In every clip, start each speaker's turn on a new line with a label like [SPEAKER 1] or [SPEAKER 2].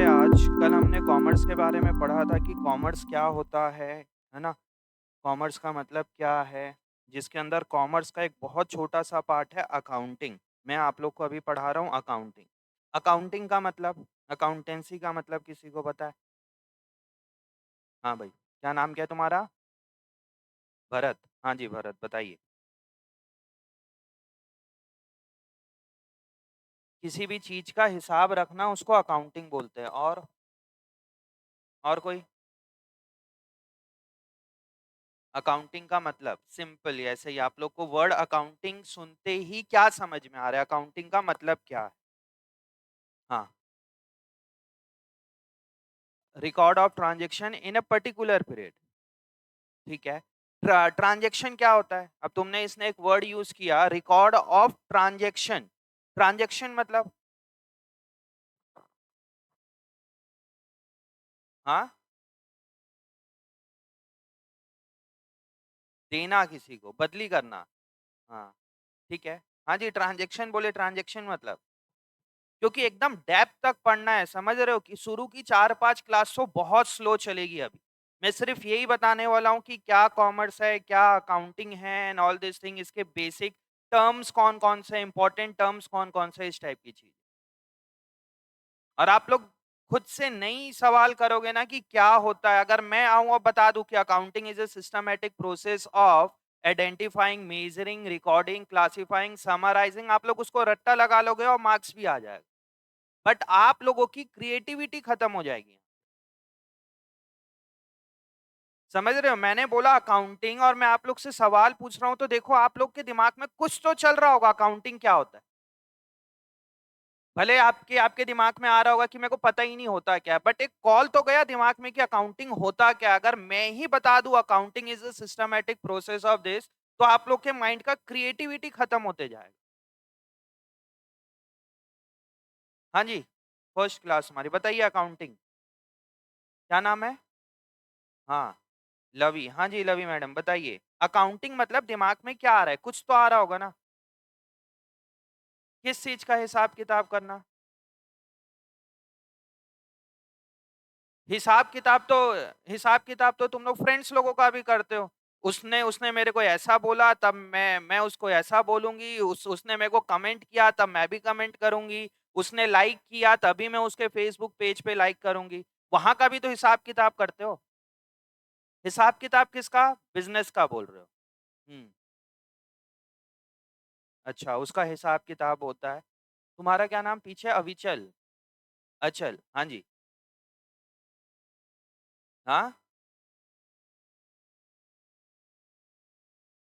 [SPEAKER 1] है आज? कल हमने कॉमर्स के बारे में पढ़ा था कि कॉमर्स क्या होता है ना? कॉमर्स का मतलब क्या है? जिसके अंदर कॉमर्स का एक बहुत छोटा-सा पार्ट है अकाउंटिंग। मैं आप लोग को अभी पढ़ा रहा हूँ अकाउंटिंग। अकाउंटिंग का मतलब अकाउंटेंसी का मतलब किसी को पता है? हाँ भाई, क्या नाम क्या है तुम्हारा? भरत। हाँ जी, भरत बताइए। किसी भी चीज़ का हिसाब रखना उसको अकाउंटिंग बोलते हैं और कोई? अकाउंटिंग का मतलब सिंपल ऐसे ही आप लोग को वर्ड अकाउंटिंग सुनते ही क्या समझ में आ रहा है? अकाउंटिंग का मतलब क्या है? हाँ, record of transaction in a particular period. ठीक है। ट्रांजैक्शन क्या होता है? अब तुमने इसने एक वर्ड यूज किया रिकॉर्ड ऑफ ट्रांजैक्शन। ट्रांजैक्शन मतलब हाँ, देना किसी को, बदली करना। हाँ, ठीक है। हाँ जी, ट्रांजैक्शन बोले, ट्रांजैक्शन मतलब क्योंकि एकदम डेप्थ तक पढ़ना है, समझ रहे हो कि शुरू की 4-5 क्लास तो बहुत स्लो चलेगी अभी। मैं सिर्फ यही बताने वाला हूँ कि क्या कॉमर्स है, क्या अकाउंटिंग है एंड ऑल दिस थिंग, इसके बेसिक टर्म्स कौन-कौन से, इंपॉर्टेंट टर्म्स कौन-कौन से, इस टाइप की चीज़। और आप लोग खुद से नहीं सवाल करोगे ना कि क्या होता है, अगर मैं आऊँ और बता दूँ कि accounting is a systematic process of identifying, measuring, recording, classifying, summarising, आप लोग उसको रट्टा लगा लोगे और मार्क्स भी आ जाएगा। बट आप लोगों की क्रिएटिविटी खत्म हो जाएगी। समझ रहे हो? मैंने बोला अकाउंटिंग और मैं आप लोग से सवाल पूछ रहा हूँ तो देखो आप लोग के दिमाग में कुछ तो चल रहा होगा अकाउंटिंग क्या होता है। भले आपके आपके दिमाग में आ रहा होगा कि मेरे को पता ही नहीं होता क्या है, बट एक कॉल तो गया दिमाग में कि अकाउंटिंग होता क्या है। अगर मैं ही बता दूं accounting is a systematic process of this, तो आप लोग के माइंड का क्रिएटिविटी खत्म होते जाएगा। हाँ जी, फर्स्ट क्लास हमारी, बताइए अकाउंटिंग क्या नाम है? हाँ, लवी। हाँ जी, लवी मैडम बताइए। अकाउंटिंग मतलब दिमाग में क्या आ रहा है? कुछ तो आ रहा होगा ना। किस चीज का हिसाब किताब करना? हिसाब किताब तो तुम लोग फ्रेंड्स लोगों का भी करते हो। उसने उसने मेरे को ऐसा बोला तब मैं उसको ऐसा बोलूंगी, उसने मेरे को कमेंट किया तब मैं भी कमेंट करूंगी, उसने लाइक किया तभी मैं उसके फेसबुक पेज पे लाइक करूंगी। वहां का भी तो हिसाब किताब करते हो। हिसाब किताब किसका? बिजनेस का बोल रहे हो? हम्म। अच्छा, उसका हिसाब किताब होता है। तुम्हारा क्या नाम पीछे? अविचल? अचल? हाँ जी। हाँ,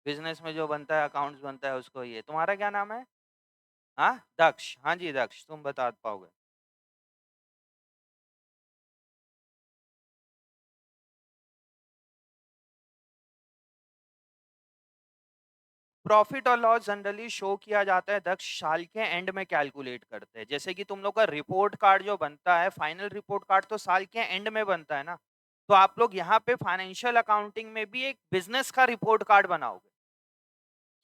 [SPEAKER 1] बिजनेस में जो बनता है, अकाउंट्स बनता है, उसको ये। तुम्हारा क्या नाम है? हाँ, दक्ष। हाँ जी, दक्ष तुम बता पाओगे। प्रॉफिट और लॉस जनरली शो किया जाता है दक्ष, साल के एंड में कैलकुलेट करते हैं। जैसे कि तुम लोग का रिपोर्ट कार्ड जो बनता है, फाइनल रिपोर्ट कार्ड तो साल के एंड में बनता है ना। तो आप लोग यहाँ पे फाइनेंशियल अकाउंटिंग में भी एक बिजनेस का रिपोर्ट कार्ड बनाओगे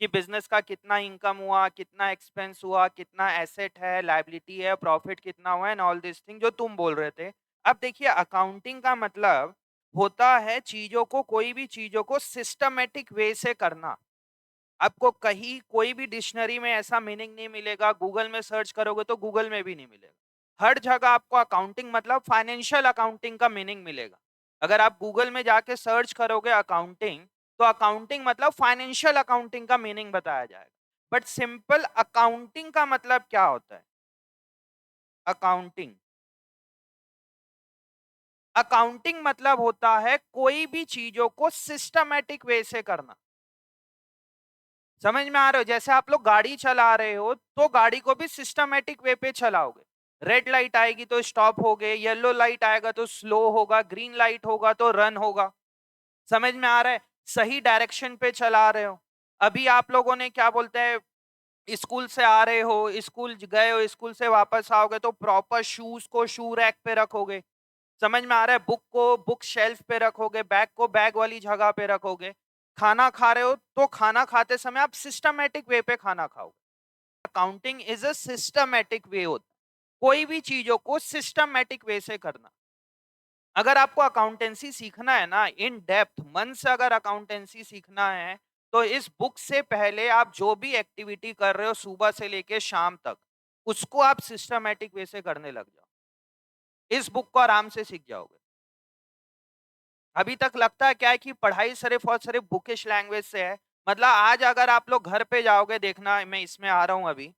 [SPEAKER 1] कि बिजनेस का कितना इनकम हुआ, कितना एक्सपेंस हुआ, कितना एसेट है, लायबिलिटी है, प्रॉफिट कितना हुआ एंड ऑल दिस थिंग जो तुम बोल रहे थे। अब देखिए अकाउंटिंग का मतलब होता है चीजों को, कोई भी चीजों को सिस्टमेटिक वे से करना। आपको कहीं कोई भी डिक्शनरी में ऐसा मीनिंग नहीं मिलेगा, गूगल में सर्च करोगे तो गूगल में भी नहीं मिलेगा। हर जगह आपको अकाउंटिंग मतलब फाइनेंशियल अकाउंटिंग का मीनिंग मिलेगा। अगर आप गूगल में जाके सर्च करोगे अकाउंटिंग, तो अकाउंटिंग मतलब फाइनेंशियल अकाउंटिंग का मीनिंग बताया जाएगा। बट सिंपल अकाउंटिंग का मतलब क्या होता है? अकाउंटिंग अकाउंटिंग मतलब होता है कोई भी चीजों को सिस्टमैटिक वे से करना। समझ में आ रहे हो? जैसे आप लोग गाड़ी चला रहे हो तो गाड़ी को भी सिस्टमैटिक वे पे चलाओगे। रेड लाइट आएगी तो स्टॉप होगे, येलो लाइट आएगा तो स्लो होगा, ग्रीन लाइट होगा तो रन होगा। समझ में आ रहा है? सही डायरेक्शन पे चला रहे हो। अभी आप लोगों ने क्या बोलते हैं, स्कूल से आ रहे हो, स्कूल गए हो, स्कूल से वापस आओगे तो प्रॉपर शूज को शू रैक पे रखोगे। समझ में आ रहा है? बुक को बुक शेल्फ पे रखोगे, बैग को बैग वाली जगह पे रखोगे। खाना खा रहे हो तो खाना खाते समय आप सिस्टमैटिक वे पे खाना खाओगे। Accounting is a systematic way होता है। कोई भी चीजों को सिस्टमैटिक वे से करना। अगर आपको अकाउंटेंसी सीखना है ना इन डेप्थ मन से, अगर अकाउंटेंसी सीखना है तो इस बुक से पहले आप जो भी एक्टिविटी कर रहे हो सुबह से लेके शाम तक, उसको आप सिस्टमैटिक वे से करने लग जाओ। इस बुक को आराम से सीख जाओगे। अभी तक लगता है क्या है कि पढ़ाई सिर्फ और सिर्फ बुकिश लैंग्वेज से है। मतलब आज अगर आप लोग घर पे जाओगे, देखना मैं इसमें आ रहा हूं अभी,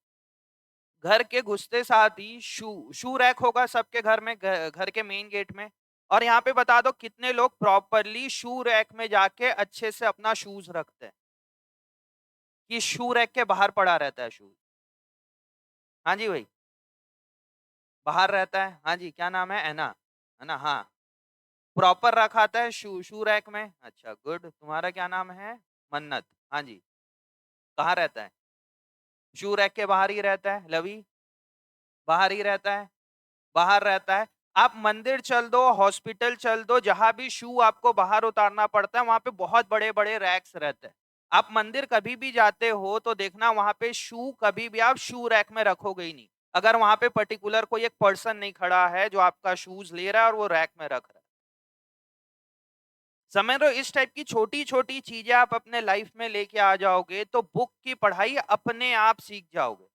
[SPEAKER 1] घर के घुसते साथ ही शू शू रैक होगा सबके घर में, घर के मेन गेट में। और यहाँ पे बता दो कितने लोग प्रॉपरली शू रैक में जाके अच्छे से अपना शूज रखते हैं, कि शू रैक के बाहर पड़ा रहता है शूज। हाँ जी भाई, बाहर रहता है। हाँ जी, क्या नाम है? एना, है ना? हाँ, प्रॉपर रखाता है शू शू रैक में। अच्छा गुड, तुम्हारा क्या नाम है? मन्नत। हाँ जी, कहाँ रहता है? शू रैक के बाहर ही रहता है। लवी, बाहर ही रहता है, बाहर रहता है। आप मंदिर चल दो, हॉस्पिटल चल दो, जहां भी शू आपको बाहर उतारना पड़ता है वहां पे बहुत बड़े बड़े रैक्स रहते हैं। आप मंदिर कभी भी जाते हो तो देखना वहां पे शू कभी भी आप शू रैक में रखोगे ही नहीं, अगर वहां पे पर्टिकुलर कोई एक पर्सन नहीं खड़ा है जो आपका शूज ले रहा है और वो रैक में रख रहा है। समझ रहे हो? इस टाइप की छोटी छोटी चीजें आप अपने लाइफ में लेके आ जाओगे तो बुक की पढ़ाई अपने आप सीख जाओगे।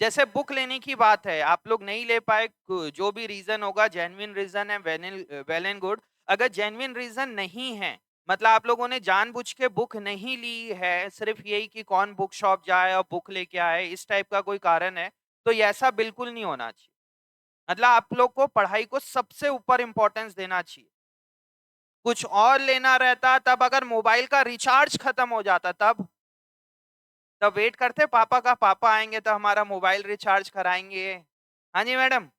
[SPEAKER 1] जैसे बुक लेने की बात है, आप लोग नहीं ले पाए, जो भी रीजन होगा, जेन्युइन रीजन है, वेल एंड गुड। अगर जेन्युइन रीजन नहीं है, मतलब आप लोगों ने जानबूझ के बुक नहीं ली है, सिर्फ यही कि कौन बुक शॉप जाए और बुक लेके आए, इस टाइप का कोई कारण है, तो ये ऐसा बिल्कुल नहीं होना चाहिए। मतलब आप लोग को पढ़ाई को सबसे ऊपर इंपॉर्टेंस देना चाहिए। कुछ और लेना रहता तब, अगर मोबाइल का रिचार्ज खत्म हो जाता तब वेट करते पापा का, पापा आएंगे तो हमारा मोबाइल रिचार्ज कराएंगे। हाँ जी मैडम,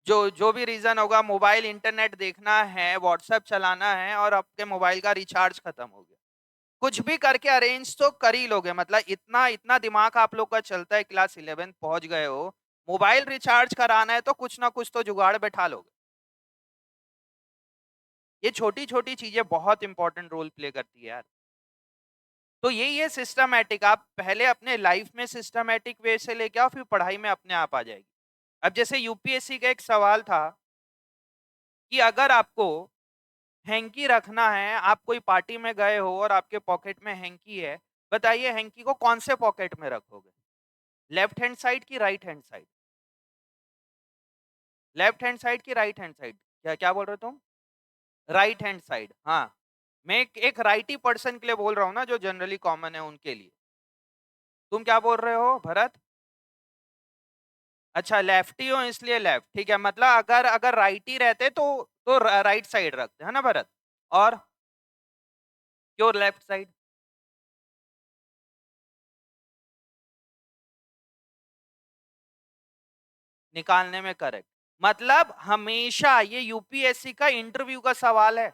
[SPEAKER 1] जो जो भी रीजन होगा, मोबाइल इंटरनेट देखना है, व्हाट्सएप चलाना है और आपके मोबाइल का रिचार्ज खत्म हो गया, कुछ भी करके अरेंज तो कर ही लोगे। मतलब इतना इतना दिमाग आप लोग का चलता है, क्लास 11 पहुंच गए हो, मोबाइल रिचार्ज कराना है तो कुछ ना कुछ तो जुगाड़ बैठा लोगे। ये छोटी छोटी चीजें बहुत इंपॉर्टेंट रोल प्ले करती है यार। तो यही है सिस्टमैटिक, आप पहले अपने लाइफ में सिस्टमैटिक वे से लेके आओ, फिर पढ़ाई में अपने आप आ जाएगी। अब जैसे यूपीएससी का एक सवाल था कि अगर आपको हैंकी रखना है, आप कोई पार्टी में गए हो और आपके पॉकेट में हैंकी है, बताइए हैंकी को कौन से पॉकेट में रखोगे? लेफ्ट हैंड साइड की right hand side? Left hand side की राइट हैंड साइड? क्या क्या बोल रहे हो तुम? राइट हैंड साइड, हाँ। मैं एक राइटी पर्सन के लिए बोल रहा हूँ ना, जो जनरली कॉमन है उनके लिए। तुम क्या बोल रहे हो भरत? अच्छा लेफ्टी हो इसलिए लेफ्ट, ठीक है। मतलब अगर अगर राइटी रहते तो राइट साइड रखते, है ना भरत? और क्यों लेफ्ट साइड? निकालने में करेक्ट। मतलब हमेशा ये यूपीएससी का इंटरव्यू का सवाल है।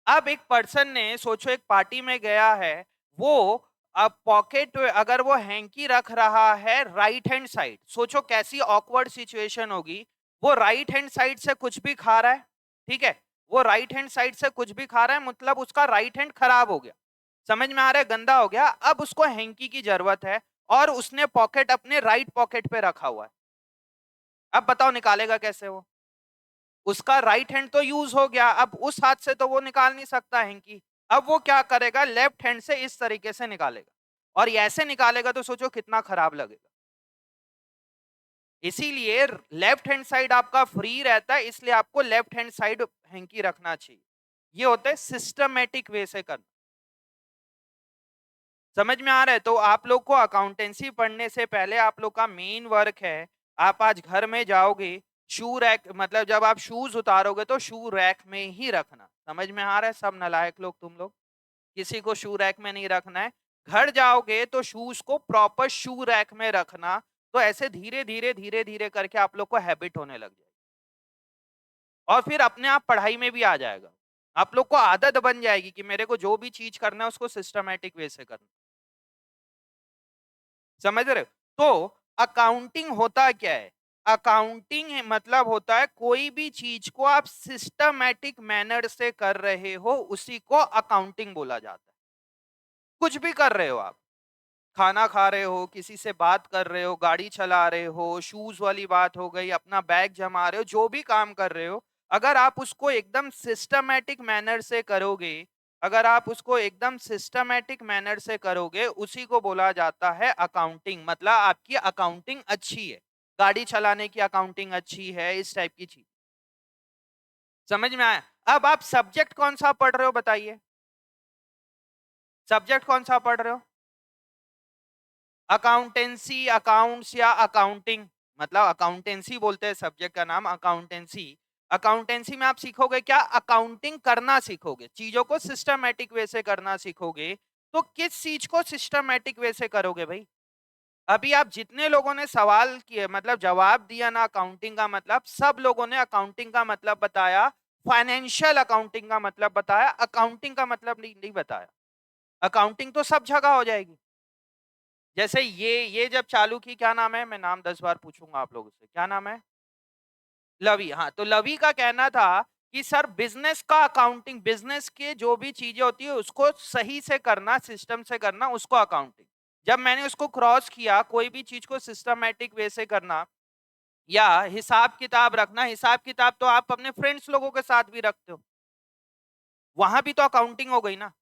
[SPEAKER 1] अब एक पर्सन ने सोचो एक पार्टी में गया है, वो अब पॉकेट अगर वो हैंकी रख रहा है राइट हैंड साइड, सोचो कैसी ऑकवर्ड सिचुएशन होगी। वो राइट हैंड साइड से कुछ भी खा रहा है, ठीक है, वो राइट हैंड साइड से कुछ भी खा रहा है, मतलब उसका राइट हैंड खराब हो गया, समझ में आ रहा है, गंदा हो गया। अब उसको हैंकी की जरूरत है और उसने पॉकेट अपने राइट पॉकेट पे रखा हुआ है। अब बताओ निकालेगा कैसे वो? उसका राइट हैंड तो यूज हो गया, अब उस हाथ से तो वो निकाल नहीं सकता हैंकी। अब वो क्या करेगा, लेफ्ट हैंड से इस तरीके से निकालेगा, और ऐसे निकालेगा तो सोचो कितना खराब लगेगा। इसीलिए लेफ्ट हैंड साइड आपका फ्री रहता है, इसलिए आपको लेफ्ट हैंड साइड हैंकी रखना चाहिए। ये होता है सिस्टमेटिक वे से करना। समझ में आ रहा है? तो आप लोग को अकाउंटेंसी पढ़ने से पहले आप लोग का मेन वर्क है, आप आज घर में जाओगे, शू रैक, मतलब जब आप शूज उतारोगे तो शू रैक में ही रखना। समझ में आ रहा है सब नालायक लोग तुम लोग? किसी को शू रैक में नहीं रखना है। घर जाओगे तो शूज को प्रॉपर शू रैक में रखना। तो ऐसे धीरे धीरे धीरे धीरे करके आप लोग को हैबिट होने लग जाएगी और फिर अपने आप पढ़ाई में भी आ जाएगा। आप लोग को आदत बन जाएगी कि मेरे को जो भी चीज करना है उसको सिस्टमेटिक वे से करना। समझ रहे हो? तो अकाउंटिंग होता क्या है? अकाउंटिंग मतलब होता है कोई भी चीज को आप सिस्टमैटिक मैनर से कर रहे हो, उसी को अकाउंटिंग बोला जाता है। कुछ भी कर रहे हो आप, खाना खा रहे हो, किसी से बात कर रहे हो, गाड़ी चला रहे हो, शूज़ वाली बात हो गई, अपना बैग जमा रहे हो, जो भी काम कर रहे हो, अगर आप उसको एकदम सिस्टमैटिक मैनर से करोगे, अगर आप उसको एकदम सिस्टमैटिक मैनर से करोगे, उसी को बोला जाता है अकाउंटिंग। मतलब आपकी अकाउंटिंग अच्छी है। गाड़ी चलाने की अकाउंटिंग अच्छी है, इस टाइप की चीज़। समझ में आया? अब आप सब्जेक्ट कौन-सा पढ़ रहे हो बताइए? सब्जेक्ट कौन-सा पढ़ रहे हो? अकाउंटेंसी, अकाउंट्स या अकाउंटिंग, मतलब अकाउंटेंसी बोलते हैं सब्जेक्ट का नाम अकाउंटेंसी। अकाउंटेंसी में आप सीखोगे क्या? अकाउंटिंग करना सीखोगे, चीजों को सिस्टमैटिक वे से करना सीखोगे। तो किस चीज को सिस्टमैटिक वे से करोगे भाई? अभी आप जितने लोगों ने सवाल किए, मतलब जवाब दिया ना अकाउंटिंग का मतलब, सब लोगों ने अकाउंटिंग का मतलब बताया, फाइनेंशियल अकाउंटिंग का मतलब बताया, अकाउंटिंग का मतलब नहीं बताया। अकाउंटिंग तो सब जगह हो जाएगी। जैसे ये जब चालू की, क्या नाम है? मैं नाम 10 बार पूछूँगा आप लोगों से, क्या नाम है? लवी, हाँ, तो लवी का कहना था कि सर बिज़नेस का अकाउंटिंग, बिज़नेस के जो भी चीज़ें होती है उसको सही से करना, सिस्टम से करना, उसको अकाउंटिंग। जब मैंने उसको क्रॉस किया, कोई भी चीज़ को सिस्टमैटिक वे से करना या हिसाब-किताब रखना, हिसाब-किताब तो आप अपने फ्रेंड्स लोगों के साथ भी रखते हो। वहाँ भी तो अकाउंटिंग हो गई ना।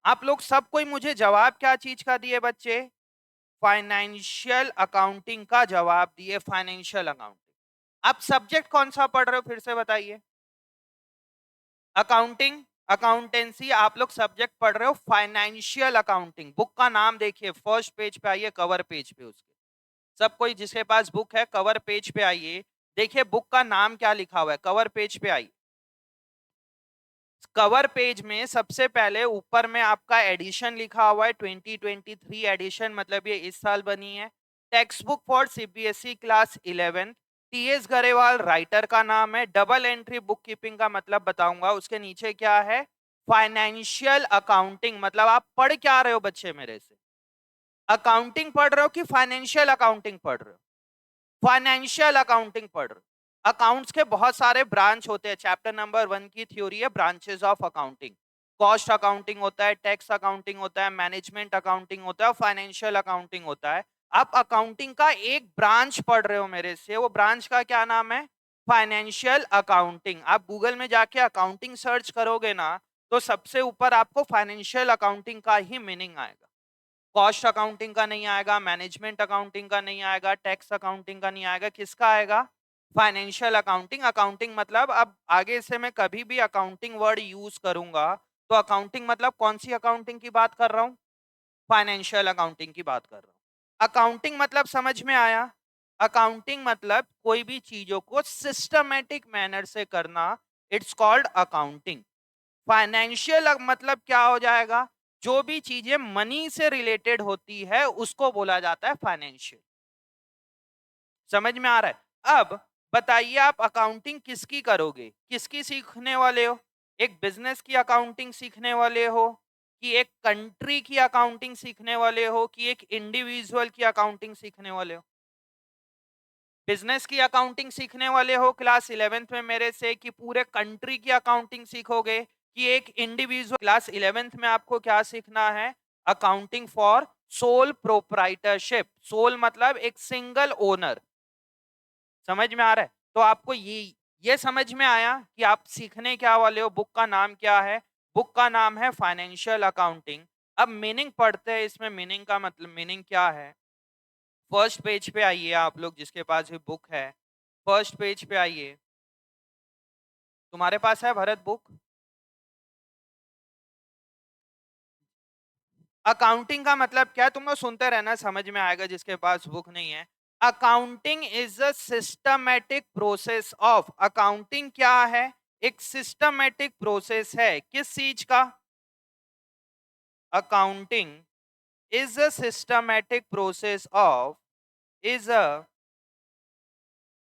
[SPEAKER 1] आप लोग सब कोई मुझे जवाब क्या चीज़ का दिए बच्चे? फाइनेंशियल अकाउंटिंग का जवाब दिए, फाइनेंशियल अकाउंटिंग। आप सब्जेक्ट कौन सा पढ़ रहे हो फिर से बताइए? अकाउंटिंग, अकाउंटेंसी, आप लोग सब्जेक्ट पढ़ रहे हो फाइनेंशियल अकाउंटिंग। बुक का नाम देखिए, फर्स्ट पेज पे आइए, कवर पेज पे उसके। सब कोई जिसके पास बुक है कवर पेज पे आइए, देखिए बुक का नाम क्या लिखा हुआ है, कवर पेज पे आइए। कवर पेज में सबसे पहले ऊपर में आपका एडिशन लिखा हुआ है, 2023 एडिशन, मतलब ये इस साल बनी है। Text book for CBSE class 11, TS Grewal writer का नाम है। डबल एंट्री बुक कीपिंग का मतलब बताऊंगा। उसके नीचे क्या है? Financial accounting. मतलब आप पढ़ क्या रहे हो बच्चे मेरे से? अकाउंटिंग पढ़ रहे हो कि फाइनेंशियल अकाउंटिंग पढ़ रहे हो? फाइनेंशियल अकाउंटिंग पढ़ रहे हो। अकाउंट्स के बहुत सारे ब्रांच होते हैं। चैप्टर नंबर 1 की थ्योरी है branches of accounting. Cost accounting होता है, टैक्स अकाउंटिंग होता है, मैनेजमेंट अकाउंटिंग होता है और फाइनेंशियल अकाउंटिंग होता है। आप अकाउंटिंग का एक ब्रांच पढ़ रहे हो मेरे से, वो ब्रांच का क्या नाम है? Financial accounting. आप गूगल में जाके अकाउंटिंग सर्च करोगे ना, तो सबसे ऊपर आपको फाइनेंशियल अकाउंटिंग का ही मीनिंग आएगा। कॉस्ट अकाउंटिंग का नहीं आएगा, मैनेजमेंट अकाउंटिंग का नहीं आएगा, टैक्स अकाउंटिंग का नहीं आएगा। किसका आएगा? Financial accounting. अकाउंटिंग मतलब, अब आगे से मैं कभी भी अकाउंटिंग वर्ड यूज करूंगा तो अकाउंटिंग मतलब कौन सी अकाउंटिंग की बात कर रहा हूं? फाइनेंशियल अकाउंटिंग की बात कर रहा हूं। अकाउंटिंग मतलब समझ में आया? अकाउंटिंग मतलब कोई भी चीजों को सिस्टमेटिक मैनर से करना, इट्स कॉल्ड अकाउंटिंग। फाइनेंशियल मतलब क्या हो जाएगा? जो भी चीजें मनी से रिलेटेड होती है उसको बोला जाता है फाइनेंशियल। समझ में आ रहा है? अब बताइए, आप अकाउंटिंग किसकी करोगे? किसकी सीखने वाले हो? एक बिजनेस की अकाउंटिंग सीखने वाले हो, कि एक कंट्री की अकाउंटिंग सीखने वाले हो, कि एक इंडिविजुअल की अकाउंटिंग सीखने वाले हो? बिजनेस की अकाउंटिंग सीखने वाले हो क्लास 11th में मेरे से, कि पूरे कंट्री की अकाउंटिंग सीखोगे, कि एक इंडिविजुअल? क्लास 11th में आपको क्या सीखना है? Accounting for sole proprietorship. Sole मतलब एक सिंगल ओनर। समझ में आ रहा है? तो आपको ये समझ में आया कि आप सीखने क्या वाले हो, बुक का नाम क्या है? बुक का नाम है फाइनेंशियल अकाउंटिंग। अब मीनिंग पढ़ते हैं, इसमें मीनिंग का मतलब, मीनिंग क्या है? फर्स्ट पेज पे आइए, आप लोग जिसके पास भी बुक है, फर्स्ट पेज पे आइए। तुम्हारे पास है भरत बुक? अकाउंटिंग का मतलब क्या है? तुम लोग सुनते रहना, समझ में आएगा जिसके पास बुक नहीं है। Accounting is a systematic process of, accounting क्या है? एक सिस्टमैटिक प्रोसेस है। किस चीज का? Accounting is a systematic process of, is a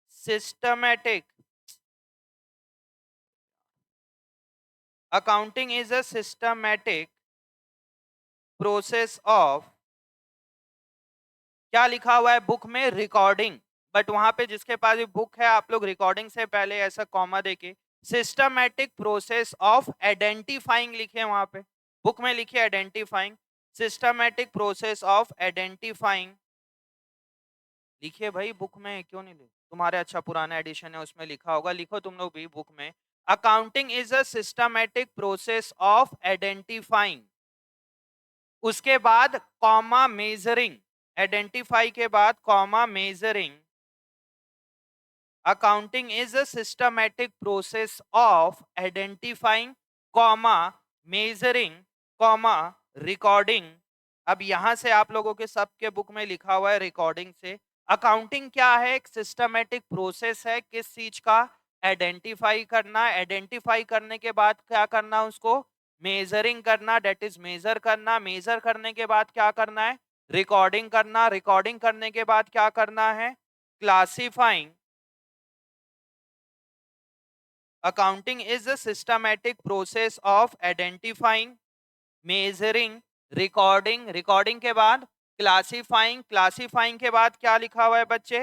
[SPEAKER 1] systematic, accounting is a systematic process of, क्या लिखा हुआ है बुक में? रिकॉर्डिंग। बट वहां पे जिसके पास भी बुक है, आप लोग रिकॉर्डिंग से पहले ऐसा कॉमा देके सिस्टमैटिक प्रोसेस ऑफ आइडेंटिफाइंग लिखे, वहां पे बुक में लिखे identifying. Systematic process of identifying, लिखिए भाई बुक में, क्यों नहीं लिख तुम्हारे, अच्छा पुराना एडिशन है उसमें लिखा होगा, लिखो तुम लोग भी बुक में। Accounting is a systematic process of identifying, उसके बाद कॉमा मेजरिंग, आइडेंटिफाई के बाद comma measuring, accounting is a systematic process of identifying, comma measuring, comma recording। अब यहां से आप लोगों के सबके बुक में लिखा हुआ है रिकॉर्डिंग से। अकाउंटिंग क्या है? एक सिस्टमेटिक प्रोसेस है, किस चीज का? आइडेंटिफाई करना, आइडेंटिफाई करने के बाद क्या करना, उसको मेजरिंग करना, डेट इज मेजर करना, मेजर करने के बाद क्या करना है? रिकॉर्डिंग करना, रिकॉर्डिंग करने के बाद क्या करना है? Classifying. Accounting is a systematic process of identifying, measuring, recording, recording के बाद classifying, classifying के बाद क्या लिखा हुआ है बच्चे?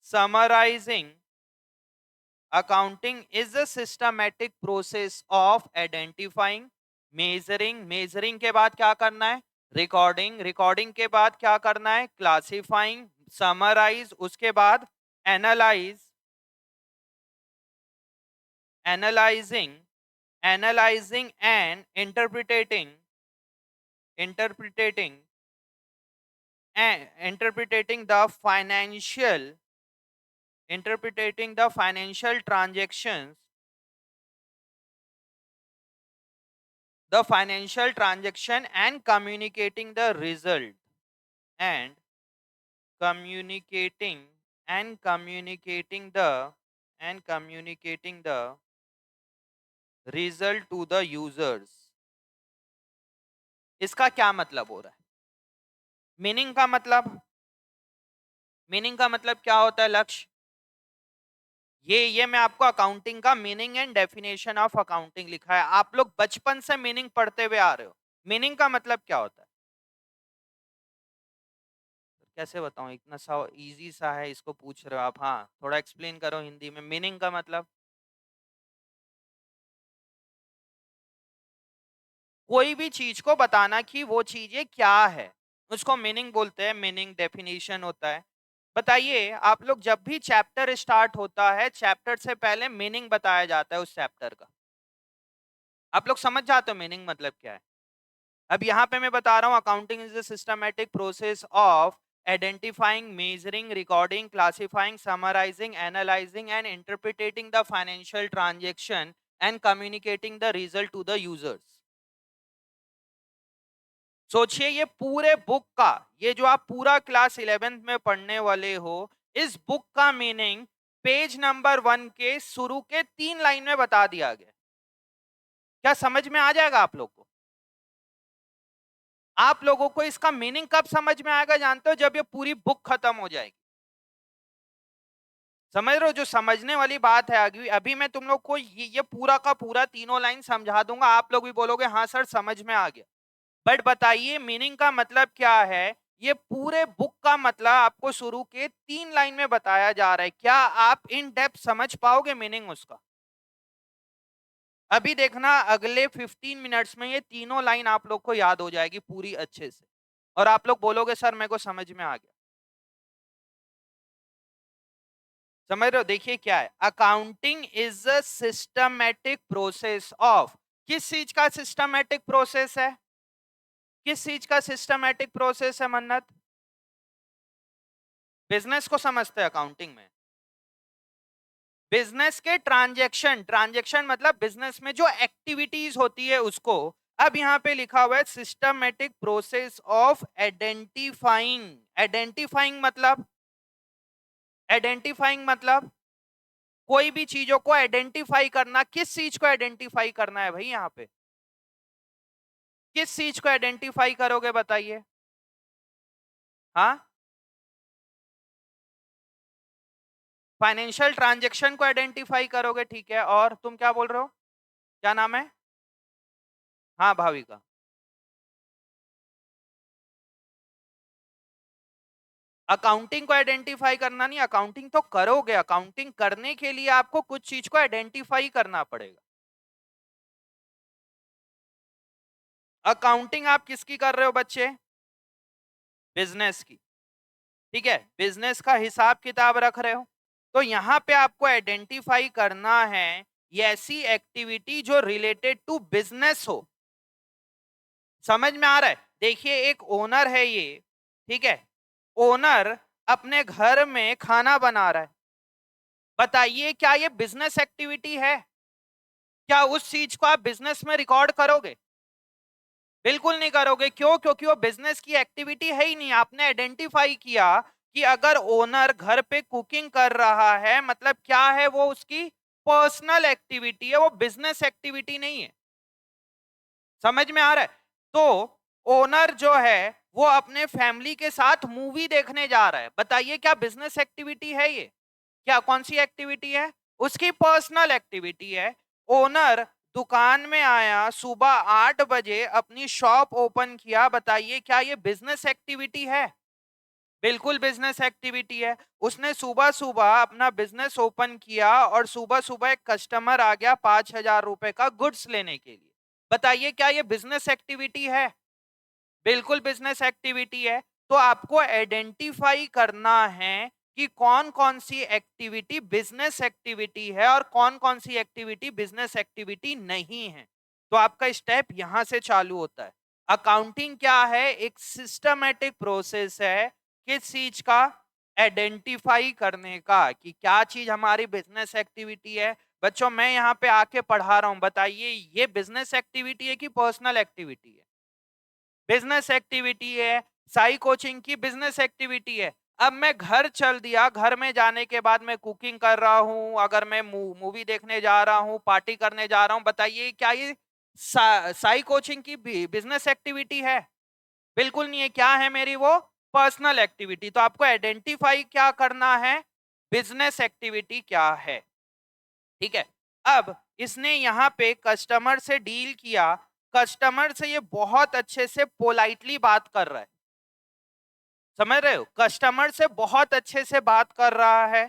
[SPEAKER 1] Summarizing। Accounting is a systematic process of identifying, measuring, measuring के बाद क्या करना है? Recording, recording के बाद क्या करना है? Classifying, summarize, उसके बाद analyze, analyzing, analyzing and interpreting and interpreting the financial transactions, the financial transaction and communicating the result, and communicating communicating the communicating the result to the users। इसका क्या मतलब हो रहा है? मीनिंग का मतलब, मीनिंग का मतलब क्या होता है लक्ष्य? ये मैं आपको अकाउंटिंग का meaning and definition of accounting लिखा है। आप लोग बचपन से मीनिंग पढ़ते हुए आ रहे हो। मीनिंग का मतलब क्या होता है? कैसे बताऊं, इतना सा इजी सा है, इसको पूछ रहे हो आप। हाँ, थोड़ा एक्सप्लेन करो हिंदी में, मीनिंग का मतलब। कोई भी चीज को बताना कि वो चीज ये क्या है, उसको मीनिंग बोलते हैं, मीनिंग डेफिनेशन होता है। बताइए, आप लोग जब भी चैप्टर स्टार्ट होता है, चैप्टर से पहले मीनिंग बताया जाता है उस चैप्टर का। आप लोग समझ जाते हो मीनिंग मतलब क्या है? अब यहाँ पे मैं बता रहा हूँ, accounting is the systematic process of identifying, measuring, recording, classifying, summarising, analysing and interpreting the financial transaction and communicating the result to the users. सोचिए, ये पूरे बुक का, ये जो आप पूरा क्लास 11th में पढ़ने वाले हो, इस बुक का मीनिंग पेज नंबर 1 के शुरू के 3 लाइन में बता दिया गया। क्या समझ में आ जाएगा आप लोग को? आप लोगों को इसका मीनिंग कब समझ में आएगा जानते हो? जब ये पूरी बुक खत्म हो जाएगी। समझ रहे हो? जो समझने वाली बात है, अभी अभी मैं तुम लोग को ये पूरा का पूरा तीनों लाइन समझा दूंगा, आप लोग भी बोलोगे हाँ सर समझ में आ गया। बट बताइए मीनिंग का मतलब क्या है? ये पूरे बुक का मतलब आपको शुरू के 3 लाइन में बताया जा रहा है। क्या आप इन डेप्थ समझ पाओगे मीनिंग उसका? अभी देखना, अगले 15 मिनट्स में ये तीनों लाइन आप लोग को याद हो जाएगी पूरी अच्छे से, और आप लोग बोलोगे सर मेरे को समझ में आ गया। समझ रहे हो? देखिए क्या है, accounting is a systematic process of, किस चीज का सिस्टमैटिक प्रोसेस है? किस चीज का सिस्टमैटिक प्रोसेस है मन्नत? बिजनेस को समझते हैं अकाउंटिंग में। बिजनेस के ट्रांजैक्शन, ट्रांजैक्शन मतलब बिजनेस में जो एक्टिविटीज होती है उसको। अब यहां पे लिखा हुआ है systematic process of identifying. Identifying मतलब, आइडेंटिफाइंग मतलब कोई भी चीजों को आइडेंटिफाई करना। किस चीज को आइडेंटिफाई करना है भाई? यहाँ पे किस चीज को आइडेंटिफाई करोगे बताइए? हाँ, फाइनेंशियल ट्रांजैक्शन को आइडेंटिफाई करोगे, ठीक है। और तुम क्या बोल रहे हो? क्या नाम है? हाँ भाविका। अकाउंटिंग को आइडेंटिफाई करना नहीं, अकाउंटिंग तो करोगे। अकाउंटिंग करने के लिए आपको कुछ चीज को आइडेंटिफाई करना पड़ेगा। अकाउंटिंग आप किसकी कर रहे हो बच्चे? बिजनेस की। ठीक है, बिजनेस का हिसाब किताब रख रहे हो। तो यहाँ पे आपको आइडेंटिफाई करना है ये ऐसी एक्टिविटी जो रिलेटेड टू बिजनेस हो। समझ में आ रहा है? देखिए एक ओनर है ये, ठीक है, ओनर अपने घर में खाना बना रहा है। बताइए क्या ये बिजनेस एक्टिविटी है? क्या उस चीज को आप बिजनेस में रिकॉर्ड करोगे? बिल्कुल नहीं करोगे। क्यों? क्योंकि वो बिजनेस की एक्टिविटी है ही नहीं। आपने आइडेंटिफाई किया कि अगर ओनर घर पे कुकिंग कर रहा है मतलब क्या है, वो उसकी पर्सनल एक्टिविटी है, वो बिजनेस एक्टिविटी नहीं है। समझ में आ रहा है? तो ओनर जो है वो अपने फैमिली के साथ मूवी देखने जा रहा है। बताइए क्या बिजनेस एक्टिविटी है ये? क्या कौन सी एक्टिविटी है? उसकी पर्सनल एक्टिविटी है। ओनर दुकान में आया, सुबह 8 बजे अपनी शॉप ओपन किया। बताइए क्या ये बिजनेस एक्टिविटी है? बिल्कुल बिजनेस एक्टिविटी है। उसने सुबह-सुबह अपना बिजनेस ओपन किया और सुबह-सुबह एक कस्टमर आ गया 5,000 रुपए का गुड्स लेने के लिए। बताइए क्या ये बिजनेस एक्टिविटी है? बिल्कुल बिजनेस एक्टिविटी है। तो आपको आइडेंटिफाई करना है कि कौन-कौन सी एक्टिविटी बिजनेस एक्टिविटी है और कौन-कौन सी एक्टिविटी बिजनेस एक्टिविटी नहीं है। तो आपका स्टेप यहां से चालू होता है। अकाउंटिंग क्या है? एक सिस्टमैटिक प्रोसेस है किस चीज का? आइडेंटिफाई करने का कि क्या चीज हमारी बिजनेस एक्टिविटी है। बच्चों मैं यहाँ पे आके पढ़ा रहा हूँ, बताइए ये बिजनेस एक्टिविटी है कि पर्सनल एक्टिविटी है? बिजनेस एक्टिविटी है। साई कोचिंग की बिजनेस एक्टिविटी है। अब मैं घर चल दिया, घर में जाने के बाद मैं कुकिंग कर रहा हूं, अगर मैं मूवी देखने जा रहा हूं, पार्टी करने जा रहा हूं, बताइए क्या ये साई कोचिंग की बिजनेस एक्टिविटी है? बिल्कुल नहीं है। क्या है मेरी वो? Personal activity. तो आपको आइडेंटिफाई क्या करना है? बिजनेस एक्टिविटी क्या है। ठीक है। अब इसने यहाँ पे कस्टमर से डील किया, कस्टमर से ये बहुत अच्छे से पोलाइटली बात कर रहा है। समझ रहे हो? कस्टमर से बहुत अच्छे से बात कर रहा है,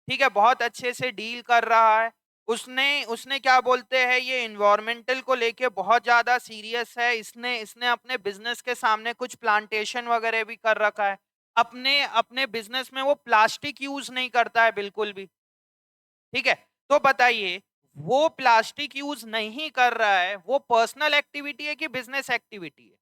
[SPEAKER 1] ठीक है, बहुत अच्छे से डील कर रहा है। उसने उसने क्या बोलते हैं, ये एनवायरमेंटल को लेके बहुत ज्यादा सीरियस है। इसने इसने अपने बिजनेस के सामने कुछ प्लांटेशन वगैरह भी कर रखा है। अपने अपने बिजनेस में वो प्लास्टिक यूज नहीं करता है बिल्कुल भी। ठीक है। तो बताइए वो प्लास्टिक यूज नहीं कर रहा है, वो पर्सनल एक्टिविटी है कि बिजनेस एक्टिविटी है?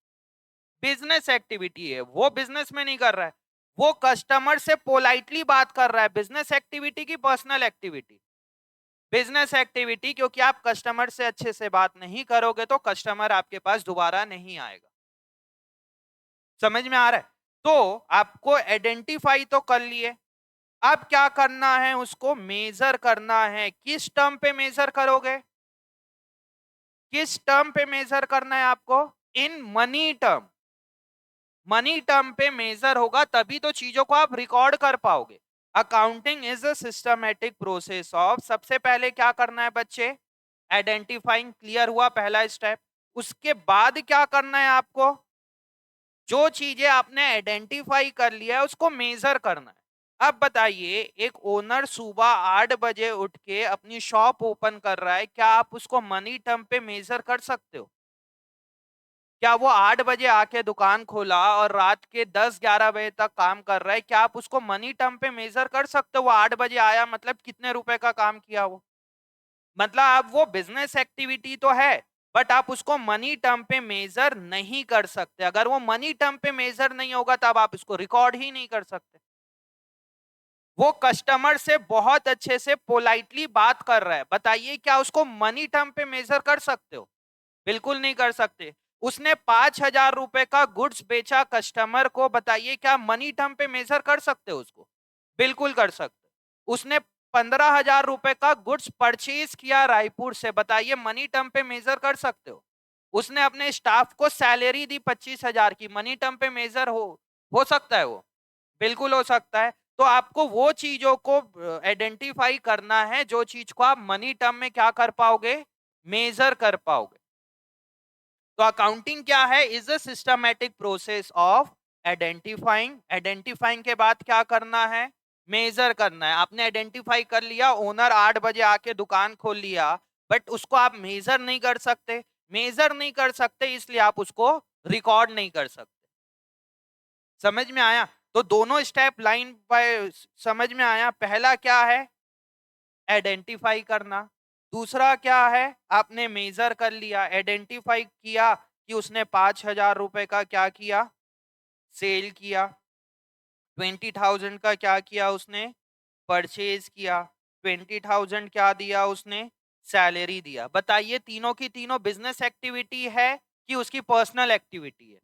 [SPEAKER 1] बिजनेस एक्टिविटी है। वो बिजनेस में नहीं कर रहा है, वो कस्टमर से पोलाइटली बात कर रहा है। बिजनेस एक्टिविटी की पर्सनल एक्टिविटी? बिजनेस एक्टिविटी, क्योंकि आप कस्टमर से अच्छे से बात नहीं करोगे तो कस्टमर आपके पास दोबारा नहीं आएगा। समझ में आ रहा है? तो आपको आइडेंटिफाई तो कर लिए। अब क्या करना है? उसको मेजर करना है। किस टर्म पे मेजर करोगे? किस टर्म पे मेजर करना है आपको? In money term. Money term पे मेजर होगा तभी तो चीजों को आप रिकॉर्ड कर पाओगे। Accounting is a systematic process of, सबसे पहले क्या करना है बच्चे? आइडेंटिफाइंग। क्लियर हुआ पहला स्टेप। उसके बाद क्या करना है आपको? जो चीजें आपने आइडेंटिफाई कर लिया है उसको मेजर करना है। अब बताइए एक ओनर सुबह 8 बजे उठ के अपनी शॉप ओपन कर रहा है, क्या आप उसको मनी टर्म पे मेजर कर सकते हो? क्या वो 8 बजे आके दुकान खोला और रात के 10-11 बजे तक काम कर रहा है, क्या आप उसको मनी टर्म पे मेजर कर सकते हो? वो 8 बजे आया मतलब कितने रुपए का काम किया वो? मतलब आप वो बिजनेस एक्टिविटी तो है बट आप उसको मनी टर्म पे मेजर नहीं कर सकते। अगर वो मनी टर्म पे मेजर नहीं होगा तब आप इसको रिकॉर्ड ही नहीं कर सकते। वो कस्टमर से बहुत अच्छे से पोलाइटली बात कर रहा है, बताइए क्या उसको मनी टर्म पे मेजर कर सकते हो? बिल्कुल नहीं कर सकते। उसने 5,000 रुपए का गुड्स बेचा कस्टमर को, बताइए क्या मनी टर्म पे मेजर कर सकते हो उसको? बिल्कुल कर सकते। उसने 15,000 रुपए का गुड्स परचेज किया रायपुर से, बताइए मनी टर्म पे मेजर कर सकते हो? उसने अपने स्टाफ को सैलरी दी 25,000 की, मनी टर्म पे मेजर हो सकता है वो? बिल्कुल हो सकता है। तो आपको वो चीजों को आइडेंटिफाई करना है जो चीज को आप मनी टर्म में क्या कर पाओगे? मेजर कर पाओगे। तो अकाउंटिंग क्या है? Is a systematic process of identifying. Identifying के बाद क्या करना है? मेजर करना है। आपने आइडेंटिफाई कर लिया, ओनर 8 बजे आके दुकान खोल लिया बट उसको आप मेजर नहीं कर सकते। मेजर नहीं कर सकते इसलिए आप उसको रिकॉर्ड नहीं कर सकते। समझ में आया? तो दोनों स्टेप लाइन बाय समझ में आया? पहला क्या है? आइडेंटिफाई करना। दूसरा क्या है? आपने मेजर कर लिया, आइडेंटिफाई किया कि उसने 5,000 रुपए का क्या किया? सेल किया। 20,000 का क्या किया उसने? परचेज किया। 20,000 क्या दिया उसने? सैलरी दिया। बताइए तीनों की तीनों बिजनेस एक्टिविटी है कि उसकी पर्सनल एक्टिविटी है?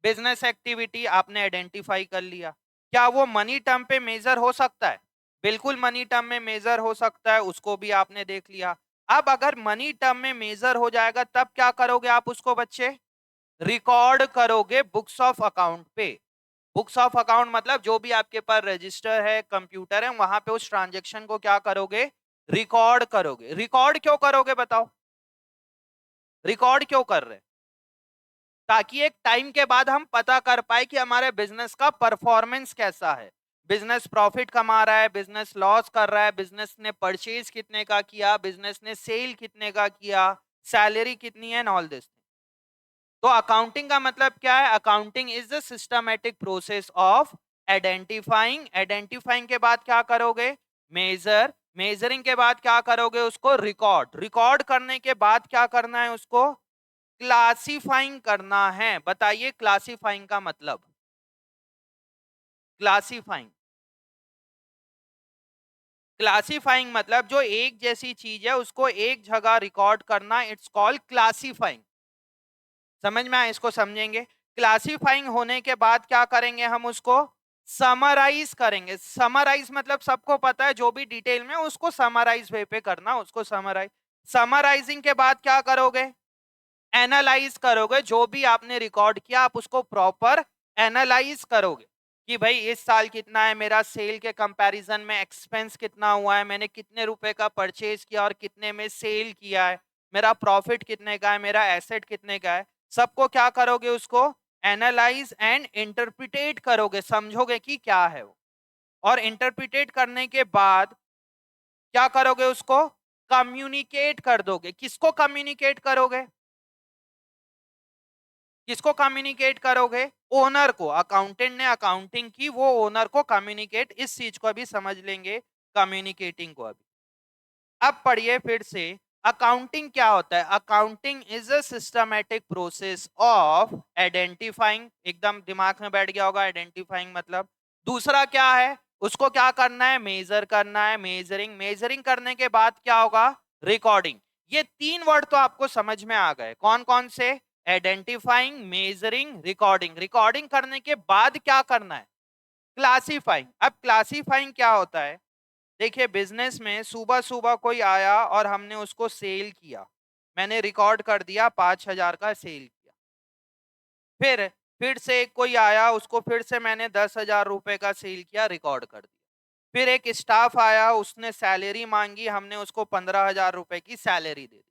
[SPEAKER 1] बिजनेस एक्टिविटी आपने आइडेंटिफाई कर लिया। क्या वो मनी टर्म पे मेजर हो सकता है? बिल्कुल मनी टर्म में मेजर हो सकता है, उसको भी आपने देख लिया। अब अगर मनी टर्म में मेजर हो जाएगा तब क्या करोगे आप उसको बच्चे? रिकॉर्ड करोगे बुक्स ऑफ अकाउंट पे। बुक्स ऑफ अकाउंट मतलब जो भी आपके पास रजिस्टर है, कंप्यूटर है, वहां पे उस ट्रांजेक्शन को क्या करोगे? रिकॉर्ड करोगे। रिकॉर्ड क्यों करोगे बताओ? रिकॉर्ड क्यों कर रहे हैं? ताकि एक टाइम के बाद हम पता कर पाए कि हमारे बिजनेस का परफॉर्मेंस कैसा है। बिजनेस प्रॉफिट कमा रहा है, बिजनेस लॉस कर रहा है, बिजनेस ने परचेज कितने का किया, बिजनेस ने सेल कितने का किया, सैलरी कितनी है, एंड ऑल दिस। तो अकाउंटिंग का मतलब क्या है? Accounting is the systematic process of identifying. Identifying के बाद क्या करोगे? मेजर। मेजरिंग के बाद क्या करोगे? उसको रिकॉर्ड। रिकॉर्ड करने के बाद क्या करना है? उसको क्लासिफाइंग करना है। बताइए क्लासिफाइंग का मतलब? क्लासिफाइंग, क्लासिफाइंग मतलब जो एक जैसी चीज है उसको एक जगह रिकॉर्ड करना, इट्स कॉल्ड क्लासिफाइंग। समझ में आया? इसको समझेंगे। क्लासिफाइंग होने के बाद क्या करेंगे? हम उसको समराइज करेंगे। समराइज मतलब सबको पता है, जो भी डिटेल में उसको समराइज वे पे करना, उसको समराइज। समराइजिंग के बाद क्या करोगे? एनालाइज करोगे। जो भी आपने रिकॉर्ड किया आप उसको प्रॉपर एनालाइज करोगे कि भाई इस साल कितना है मेरा सेल के कंपैरिजन में, एक्सपेंस कितना हुआ है, मैंने कितने रुपए का परचेज किया और कितने में सेल किया है, मेरा प्रॉफिट कितने का है, मेरा एसेट कितने का है। सबको क्या करोगे? उसको एनालाइज एंड इंटरप्रिटेट करोगे, समझोगे कि क्या है वो। और इंटरप्रिटेट करने के बाद क्या करोगे? उसको कम्युनिकेट कर दोगे। किसको कम्युनिकेट करोगे? किसको कम्युनिकेट करोगे? ओनर को। अकाउंटेंट ने अकाउंटिंग की, वो ओनर को कम्युनिकेट। इस चीज को अभी समझ लेंगे, कम्युनिकेटिंग को अभी। अब पढ़िए फिर से। अकाउंटिंग क्या होता है? Accounting is a systematic process of identifying. एकदम दिमाग में बैठ गया होगा आइडेंटिफाइंग मतलब। दूसरा क्या है? उसको क्या करना है? मेजर करना है, मेजरिंग। मेजरिंग करने के बाद क्या होगा? रिकॉर्डिंग। ये तीन वर्ड तो आपको समझ में आ गए। कौन कौन से? Identifying, measuring, recording. रिकॉर्डिंग करने के बाद क्या करना है? क्लासिफाइंग। अब क्लासिफाइंग क्या होता है? देखिए बिजनेस में सुबह सुबह कोई आया और हमने उसको सेल किया, मैंने रिकॉर्ड कर दिया 5,000 का सेल किया। फिर से कोई आया, उसको फिर से मैंने 10,000 रुपए का सेल किया, रिकॉर्ड कर दिया। फिर एक स्टाफ आया, उसने सैलरी मांगी, हमने उसको 15,000 रुपए की सैलरी दे दी।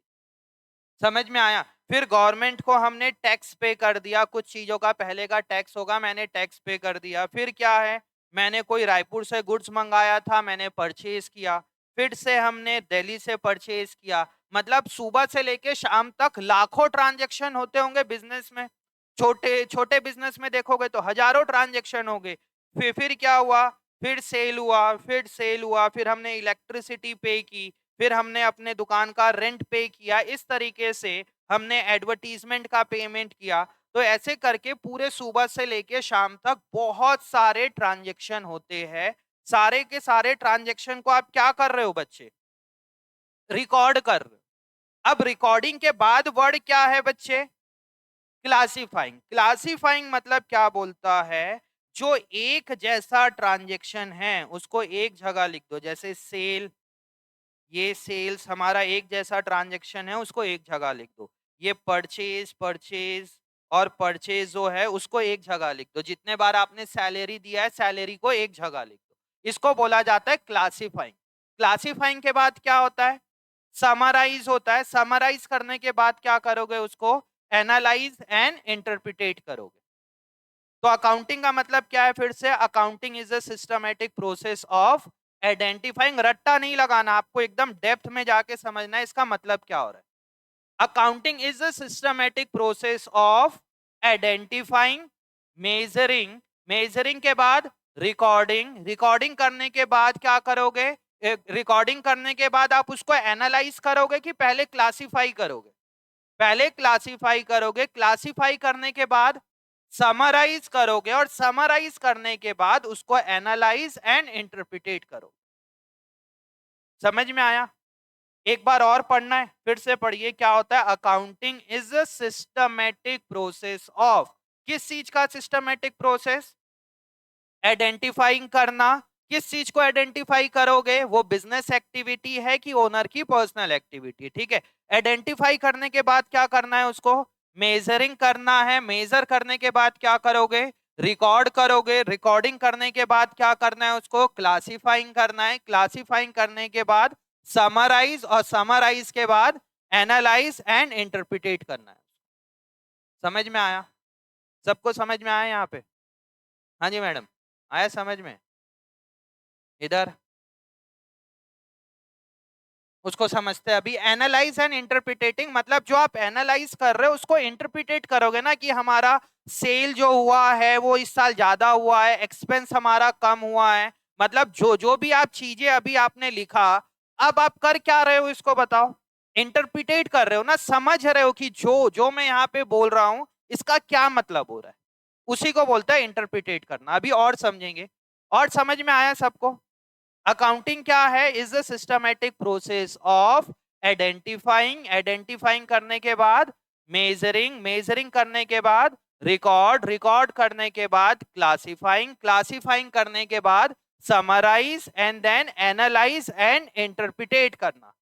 [SPEAKER 1] समझ में आया? फिर गवर्नमेंट को हमने टैक्स पे कर दिया, कुछ चीजों का पहले का टैक्स होगा, मैंने टैक्स पे कर दिया। फिर क्या है? मैंने कोई रायपुर से गुड्स मंगाया था, मैंने परचेज किया। फिर से हमने दिल्ली से परचेज किया। मतलब सुबह से लेके शाम तक लाखों ट्रांजैक्शन होते होंगे बिजनेस में। छोटे छोटे बिजनेस में देखोगे तो हजारों ट्रांजैक्शन हो गए। फिर क्या हुआ? फिर सेल हुआ, फिर सेल हुआ, फिर हमने इलेक्ट्रिसिटी पे की, फिर हमने अपने दुकान का रेंट पे किया। इस तरीके से हमने एडवर्टीजमेंट का पेमेंट किया। तो ऐसे करके पूरे सुबह से लेके शाम तक बहुत सारे ट्रांजैक्शन होते हैं। सारे के सारे ट्रांजैक्शन को आप क्या कर रहे हो बच्चे? रिकॉर्ड कर रहे हो। अब रिकॉर्डिंग के बाद वर्ड क्या है बच्चे? क्लासिफाइंग। क्लासिफाइंग मतलब क्या बोलता है? जो एक जैसा ट्रांजैक्शन है उसको एक जगह लिख दो। जैसे सेल, ये सेल्स हमारा एक जैसा ट्रांजैक्शन है, उसको एक जगह लिख दो। ये परचेज, परचेज और परचेज जो है उसको एक जगह लिख दो। जितने बार आपने सैलरी दिया है, सैलरी को एक जगह लिख दो। इसको बोला जाता है क्लासिफाइंग। क्लासिफाइंग के बाद क्या होता है? समराइज होता है। समराइज करने के बाद क्या करोगे? उसको एनालाइज एंड इंटरप्रिटेट करोगे। तो अकाउंटिंग का मतलब क्या है? फिर से, accounting is a systematic process of identifying. रट्टा नहीं लगाना, आपको एकदम डेप्थ में जाके समझना है इसका मतलब क्या हो रहा है। Accounting is a systematic process of identifying, measuring, measuring के बाद रिकॉर्डिंग, रिकॉर्डिंग करने के बाद क्या करोगे, रिकॉर्डिंग करने के बाद आप उसको एनालाइज करोगे कि पहले क्लासिफाई करोगे, पहले क्लासिफाई करोगे, क्लासिफाई करने के बाद समराइज करोगे, और समराइज करने के बाद उसको एनालाइज एंड इंटरप्रिटेट करो। समझ में आया? एक बार और पढ़ना है, फिर से पढ़िए क्या होता है। Accounting is a systematic process of, किस चीज का सिस्टमैटिक प्रोसेस? आइडेंटिफाइंग करना। किस चीज को आइडेंटिफाई करोगे? वो बिजनेस एक्टिविटी है कि ओनर की पर्सनल एक्टिविटी, ठीक है। आइडेंटिफाई करने के बाद क्या करना है? उसको मेजरिंग करना है, मेजर करने के बाद क्या करोगे? रिकॉर्ड करोगे, रिकॉर्डिंग करने के बाद क्या करना है? उसको क्लासिफाइंग करना है, क्लासिफाइंग करने के बाद समराइज, और समराइज के बाद एनालाइज एंड इंटरप्रिटेट करना है। समझ में आया? सबको समझ में आया यहाँ पे? हाँ जी मैडम, आया समझ में? इधर उसको समझते हैं अभी। एनालाइज एंड इंटरप्रिटेटिंग मतलब जो आप एनालाइज कर रहे हो उसको इंटरप्रिटेट करोगे ना, कि हमारा सेल जो हुआ है वो इस साल ज्यादा हुआ है, एक्सपेंस हमारा कम हुआ है, मतलब जो जो भी आप चीजें अभी आपने लिखा, अब आप कर क्या रहे हो इसको बताओ? इंटरप्रिटेट कर रहे हो ना, समझ रहे हो कि जो जो मैं यहाँ पे बोल रहा हूं इसका क्या मतलब हो रहा है, उसी को बोलता है इंटरप्रिटेट करना। अभी और समझेंगे। और समझ में आया सबको? अकाउंटिंग क्या है? Is a systematic process of identifying, identifying करने के बाद मेजरिंग, मेजरिंग करने के बाद रिकॉर्ड, रिकॉर्ड करने के बाद क्लासिफाइंग, क्लासिफाइंग करने के बाद summarise and then analyse and interpret करना।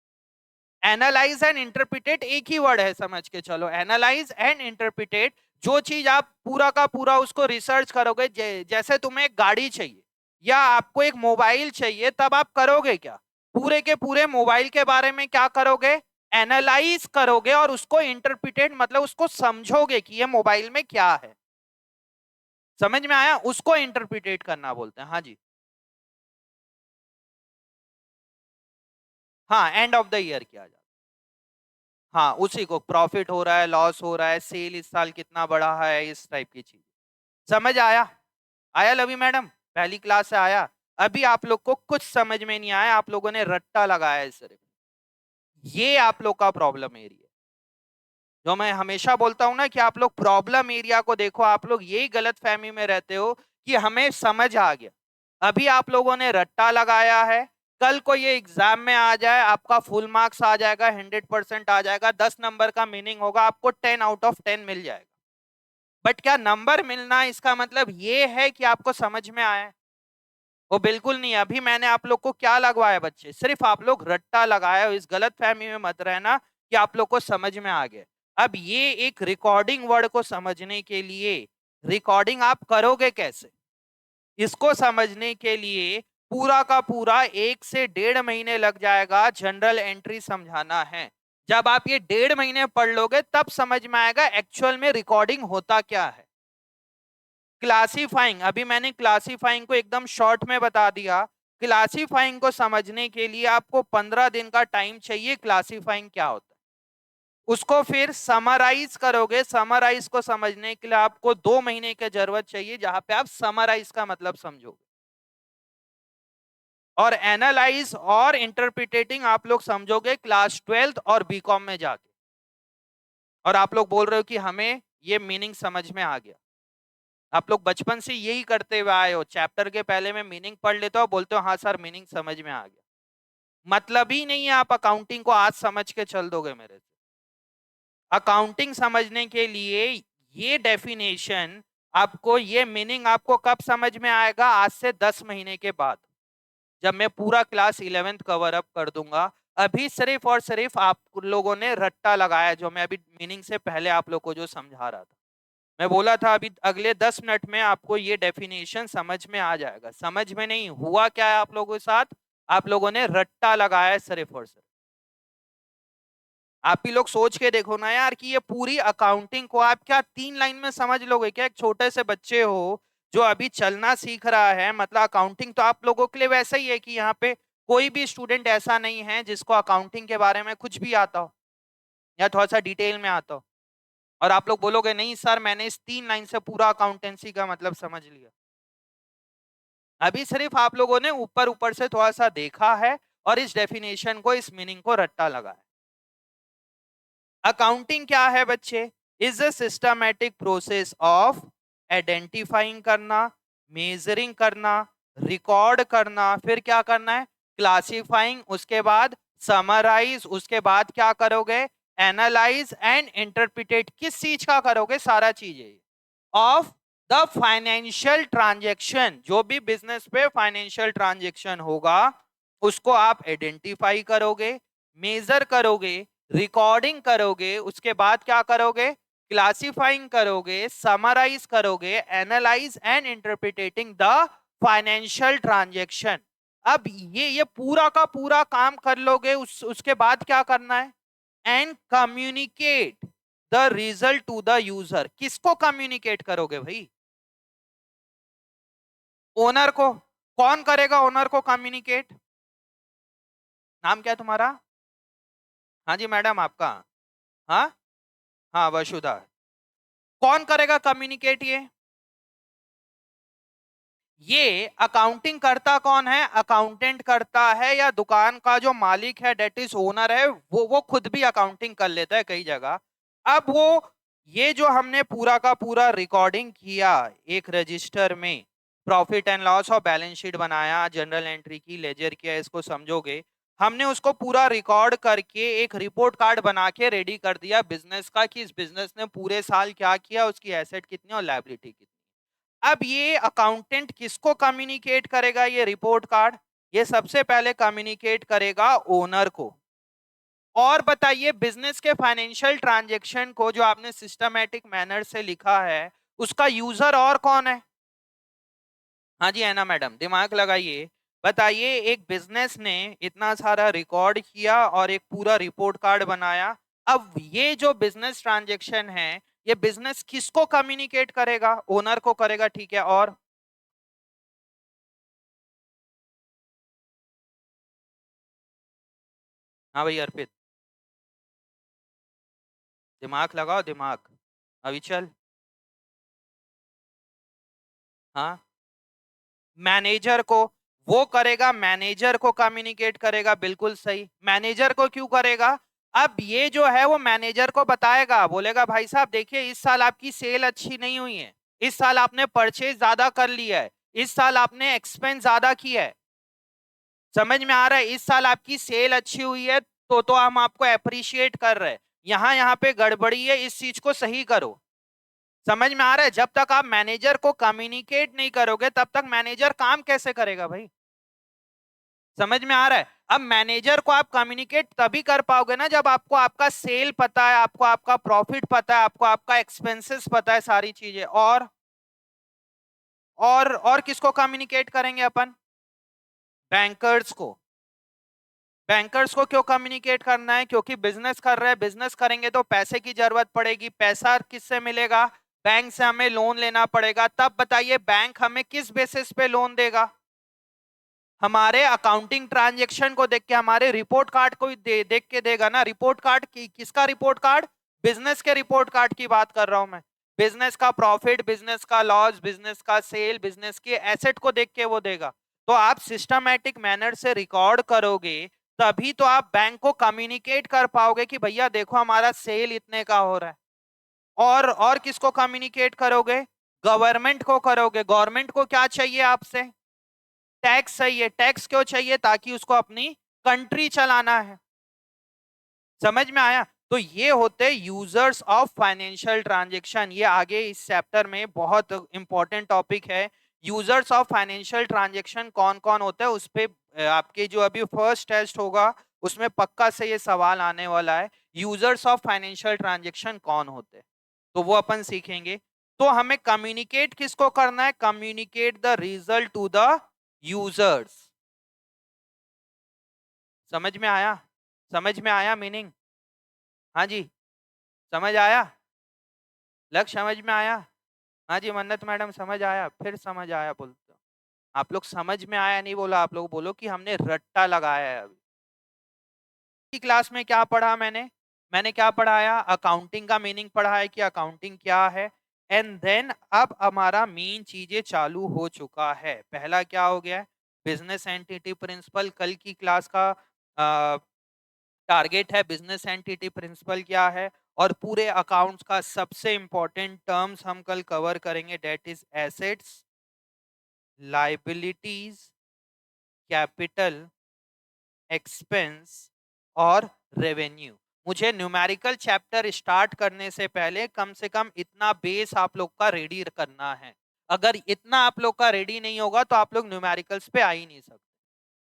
[SPEAKER 1] एनालाइज एंड इंटरप्रिटेट एक ही वर्ड है, समझ के चलो। एनालाइज एंड इंटरप्रिटेट, जो चीज आप पूरा का पूरा उसको रिसर्च करोगे, जैसे तुम्हें एक गाड़ी चाहिए या आपको एक मोबाइल चाहिए, तब आप करोगे क्या? पूरे के पूरे मोबाइल के बारे में क्या करोगे? एनालाइज करोगे, और उसको इंटरप्रिटेट मतलब उसको समझोगे कि ये मोबाइल में क्या है। समझ में आया? उसको इंटरप्रिटेट करना बोलते हैं। हाँ जी, हाँ, एंड ऑफ द ईयर किया जाता है। हाँ, उसी को प्रॉफिट हो रहा है, लॉस हो रहा है, सेल इस साल कितना बढ़ा है, इस टाइप की चीज। समझ आया? आया लवी मैडम? पहली क्लास से आया? अभी आप लोग को कुछ समझ में नहीं आया, आप लोगों ने रट्टा लगाया है सिर्फ। ये आप लोग का प्रॉब्लम एरिया, जो मैं हमेशा बोलता हूं ना कि आप लोग प्रॉब्लम एरिया को देखो। आप लोग यही गलत फहमी में रहते हो कि हमें समझ आ गया। अभी आप लोगों ने रट्टा लगाया है, कल को ये एग्जाम में आ जाए, आपका फुल मार्क्स आ जाएगा, 100% आ जाएगा, 10 नंबर का मीनिंग होगा, आपको 10 आउट ऑफ 10 मिल जाएगा। बट क्या नंबर मिलना इसका मतलब ये है कि आपको समझ में आया? वो बिल्कुल नहीं। अभी मैंने आप लोग को क्या लगवाया बच्चे? सिर्फ आप लोग रट्टा लगाए हो। इस गलत फहमी में मत रहना कि आप लोग को समझ में आ गया। अब ये एक रिकॉर्डिंग वर्ड को समझने के लिए, रिकॉर्डिंग आप करोगे कैसे, इसको समझने के लिए पूरा का पूरा 1 से 1.5 महीने लग जाएगा। जनरल एंट्री समझाना है। जब आप ये 1.5 महीने पढ़ लोगे तब समझ में आएगा एक्चुअल में रिकॉर्डिंग होता क्या है। क्लासीफाइंग, अभी मैंने क्लासीफाइंग को एकदम शॉर्ट में बता दिया। क्लासीफाइंग को समझने के लिए आपको 15 दिन का टाइम चाहिए। क्लासीफाइंग क्या होता है उसको फिर समराइज करोगे। समराइज को समझने के लिए आपको 2 महीने की जरूरत चाहिए, जहां पे आप समराइज का मतलब समझोगे। और एनालाइज और इंटरप्रिटेटिंग आप लोग समझोगे क्लास 12th और बीकॉम में जाके। और आप लोग बोल रहे हो कि हमें ये मीनिंग समझ में आ गया। आप लोग बचपन से यही करते हुए आए हो, चैप्टर के पहले में मीनिंग पढ़ लेते हो, बोलते हो हाँ सर मीनिंग समझ में आ गया। मतलब ही नहीं है आप अकाउंटिंग को आज समझ के चल दोगे मेरे से। अकाउंटिंग समझने के लिए ये डेफिनेशन, आपको ये मीनिंग आपको कब समझ में आएगा? आज से 10 महीने के बाद, जब मैं पूरा क्लास 11th कवर अप कर दूंगा। अभी सिर्फ और सिर्फ आप लोगों ने रट्टा लगाया, जो मैं अभी मीनिंग से पहले आप लोग को जो समझा रहा था। मैं बोला था अभी अगले 10 मिनट में आपको ये डेफिनेशन समझ में आ जाएगा। समझ में नहीं हुआ क्या है आप लोगों के साथ? आप लोगों ने रट्टा लगाया है सिर्फ और सिर्फ। आप ही लोग सोच के देखो ना यार, कि ये पूरी अकाउंटिंग को आप क्या 3 लाइन में समझ लोगे क्या? एक छोटे से बच्चे हो जो अभी चलना सीख रहा है, मतलब अकाउंटिंग तो आप लोगों के लिए वैसा ही है कि यहाँ पे कोई भी स्टूडेंट ऐसा नहीं है जिसको अकाउंटिंग के बारे में कुछ भी आता हो। या थोड़ा सा डिटेल में आता हूँ? और आप लोग बोलोगे नहीं सर मैंने इस 3 लाइन से पूरा अकाउंटेंसी का मतलब समझ लिया। अभी सिर्फ आप लोगों ने ऊपर ऊपर से थोड़ा सा देखा है और इस डेफिनेशन को, इस मीनिंग को रट्टा लगाया। अकाउंटिंग क्या है बच्चे? Is a systematic process of identifying करना, मेजरिंग करना, रिकॉर्ड करना, फिर क्या करना है, क्लासिफाइंग, उसके बाद समराइज, उसके बाद क्या करोगे, एनालाइज एंड इंटरप्रिटेट। किस चीज का करोगे? सारा चीजें ऑफ द फाइनेंशियल ट्रांजेक्शन। जो भी बिजनेस पे फाइनेंशियल ट्रांजेक्शन होगा उसको आप आइडेंटिफाई करोगे, मेजर करोगे, रिकॉर्डिंग करोगे, उसके बाद क्या करोगे, क्लासिफाइंग करोगे, समराइज करोगे, analyse and interpreting the financial transaction. अब ये पूरा का पूरा काम कर लोगे, उसके बाद क्या करना है, and communicate the result to the user. किसको कम्युनिकेट करोगे भाई? ओनर को। कौन करेगा ओनर को कम्युनिकेट? नाम क्या है तुम्हारा? हाँ जी मैडम आपका? हाँ हाँ वसुधा। कौन करेगा कम्युनिकेट ये अकाउंटिंग करता कौन है? अकाउंटेंट करता है, या दुकान का जो मालिक है डेट इज ओनर है वो खुद भी अकाउंटिंग कर लेता है कई जगह। अब वो ये जो हमने पूरा का पूरा रिकॉर्डिंग किया एक रजिस्टर में, प्रॉफिट एंड लॉस और बैलेंस शीट बनाया, जनरल एंट्री की, लेजर किया, इसको समझोगे, हमने उसको पूरा रिकॉर्ड करके एक रिपोर्ट कार्ड बना के रेडी कर दिया बिजनेस का, कि इस बिजनेस ने पूरे साल क्या किया, उसकी एसेट कितनी और लायबिलिटी कितनी। अब ये अकाउंटेंट किसको कम्युनिकेट करेगा ये रिपोर्ट कार्ड? ये सबसे पहले कम्युनिकेट करेगा ओनर को। और बताइए बिजनेस के फाइनेंशियल ट्रांजैक्शन को जो आपने सिस्टमैटिक मैनर से लिखा है उसका यूजर और कौन है? हाँ जी है ना मैडम, दिमाग लगाइए। बताइए एक बिजनेस ने इतना सारा रिकॉर्ड किया और एक पूरा रिपोर्ट कार्ड बनाया। अब ये जो बिजनेस ट्रांजैक्शन है ये बिजनेस किसको कम्युनिकेट करेगा? ओनर को करेगा, ठीक है। और हाँ भाई अर्पित, दिमाग लगाओ दिमाग। अभी चल। हाँ मैनेजर को, वो करेगा, मैनेजर को कम्युनिकेट करेगा, बिल्कुल सही। मैनेजर को क्यों करेगा? अब ये जो है वो मैनेजर को बताएगा, बोलेगा भाई साहब देखिए इस साल आपकी सेल अच्छी नहीं हुई है, इस साल आपने परचेज ज्यादा कर लिया है, इस साल आपने एक्सपेंस ज्यादा किया है। समझ में आ रहा है? इस साल आपकी सेल अच्छी हुई है तो हम आपको अप्रिशिएट कर रहे हैं, यहाँ यहाँ पे गड़बड़ी है, इस चीज को सही करो। समझ में आ रहा है? जब तक आप मैनेजर को कम्युनिकेट नहीं करोगे तब तक मैनेजर काम कैसे करेगा भाई? समझ में आ रहा है? अब मैनेजर को आप कम्युनिकेट तभी कर पाओगे ना जब आपको आपका सेल पता है, आपको आपका प्रॉफिट पता है, आपको आपका एक्सपेंसेस पता है, सारी चीजें। और किसको कम्युनिकेट करेंगे अपन? बैंकर्स को। बैंकर्स को क्यों कम्युनिकेट करना है? क्योंकि बिजनेस कर रहे हैं, बिजनेस करेंगे तो पैसे की जरूरत पड़ेगी। पैसा किससे मिलेगा? बैंक से हमें लोन लेना पड़ेगा। तब बताइए बैंक हमें किस बेसिस पे लोन देगा? हमारे अकाउंटिंग ट्रांजैक्शन को देख के, हमारे रिपोर्ट कार्ड को देख के देगा ना। रिपोर्ट कार्ड किसका रिपोर्ट कार्ड? बिजनेस के रिपोर्ट कार्ड की बात कर रहा हूं मैं। बिजनेस का प्रॉफिट, बिजनेस का लॉस, बिजनेस का सेल, बिजनेस के एसेट को देख के वो देगा। तो आप सिस्टमैटिक मैनर से रिकॉर्ड करोगे तभी तो आप बैंक को कम्युनिकेट कर पाओगे कि भैया देखो हमारा सेल इतने का हो रहा है। और किसको कम्युनिकेट करोगे? गवर्नमेंट को करोगे। गवर्नमेंट को क्या चाहिए आपसे? टैक्स चाहिए। टैक्स क्यों चाहिए? ताकि उसको अपनी कंट्री चलाना है। समझ में आया? तो ये होते यूजर्स ऑफ फाइनेंशियल ट्रांजैक्शन। ये आगे इस चैप्टर में बहुत इंपॉर्टेंट टॉपिक है। यूजर्स ऑफ फाइनेंशियल ट्रांजैक्शन कौन कौन होता है उस पे आपके जो अभी फर्स्ट टेस्ट होगा उसमें पक्का से ये सवाल आने वाला है, यूजर्स ऑफ फाइनेंशियल ट्रांजैक्शन कौन होते हैं। तो वो अपन सीखेंगे। तो हमें कम्युनिकेट किसको करना है? Communicate the result to the users. समझ में आया? समझ में आया मीनिंग? हाँ जी, समझ आया? लक्ष्य समझ में आया? हाँ जी मन्नत मैडम समझ आया? फिर समझ आया बोलते हो। आप लोग समझ में आया नहीं बोला, आप लोग बोलो कि हमने रट्टा लगाया है। अभी की क्लास में क्या पढ़ा मैंने? मैंने क्या पढ़ाया? अकाउंटिंग का मीनिंग पढ़ाया कि अकाउंटिंग क्या है। एंड देन अब हमारा मेन चीजें चालू हो चुका है। पहला क्या हो गया? Business entity principle. कल की क्लास का टारगेट है बिजनेस एंटिटी प्रिंसिपल क्या है, और पूरे अकाउंट्स का सबसे इंपॉर्टेंट टर्म्स हम कल कवर करेंगे, that is assets, liabilities, capital, expense और रेवेन्यू। मुझे न्यूमेरिकल चैप्टर स्टार्ट करने से पहले कम से कम इतना बेस आप लोग का रेडी करना है। अगर इतना आप लोग का रेडी नहीं होगा तो आप लोग न्यूमेरिकल्स पे आ ही नहीं सकते।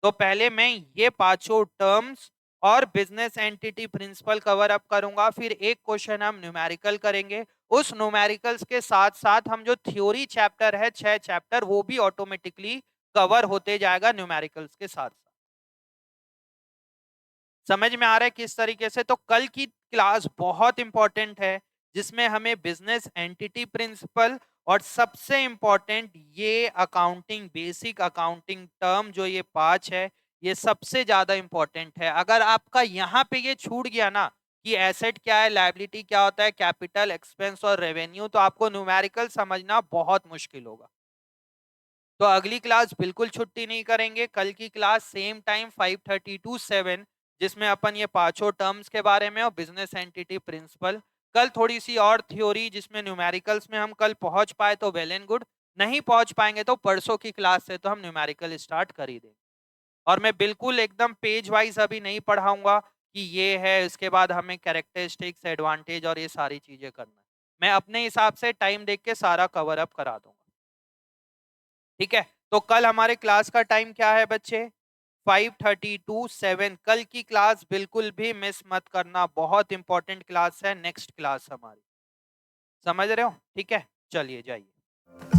[SPEAKER 1] तो पहले मैं ये पांचों टर्म्स और business entity principle cover up करूंगा, फिर एक क्वेश्चन हम न्यूमेरिकल करेंगे। उस न्यूमेरिकल्स के साथ साथ हम जो थ्योरी चैप्टर है 6 चैप्टर, वो भी ऑटोमेटिकली कवर होते जाएगा न्यूमेरिकल्स के साथ साथ। समझ में आ रहा है किस तरीके से? तो कल की क्लास बहुत इंपॉर्टेंट है, जिसमें हमें बिजनेस एंटिटी प्रिंसिपल और सबसे इंपॉर्टेंट ये अकाउंटिंग, बेसिक अकाउंटिंग टर्म जो ये 5 है, ये सबसे ज्यादा इंपॉर्टेंट है। अगर आपका यहाँ पे ये छूट गया ना कि एसेट क्या है, लायबिलिटी क्या होता है, कैपिटल, एक्सपेंस और रेवेन्यू, तो आपको न्यूमेरिकल समझना बहुत मुश्किल होगा। तो अगली क्लास बिल्कुल छुट्टी नहीं करेंगे। कल की क्लास सेम टाइम 5:30 टू 7, जिसमें अपन ये पांचों टर्म्स के बारे में और बिजनेस एंटिटी प्रिंसिपल। कल थोड़ी सी और थ्योरी जिसमें न्यूमेरिकल्स में हम कल पहुंच पाए तो वेल एंड गुड, नहीं पहुंच पाएंगे तो परसों की क्लास से तो हम न्यूमेरिकल स्टार्ट कर ही देंगे। और मैं बिल्कुल एकदम पेज वाइज अभी नहीं पढ़ाऊंगा कि ये है इसके बाद हमें कैरेक्टरिस्टिक्स, एडवांटेज और ये सारी चीजें करना है। मैं अपने हिसाब से टाइम देख के सारा कवर अप करा दूंगा। ठीक है? तो कल हमारे क्लास का टाइम क्या है बच्चे? 5:30 टू 7। कल की क्लास बिल्कुल भी मिस मत करना, बहुत इंपॉर्टेंट क्लास है, नेक्स्ट क्लास हमारी। समझ रहे हो? ठीक है, चलिए जाइए।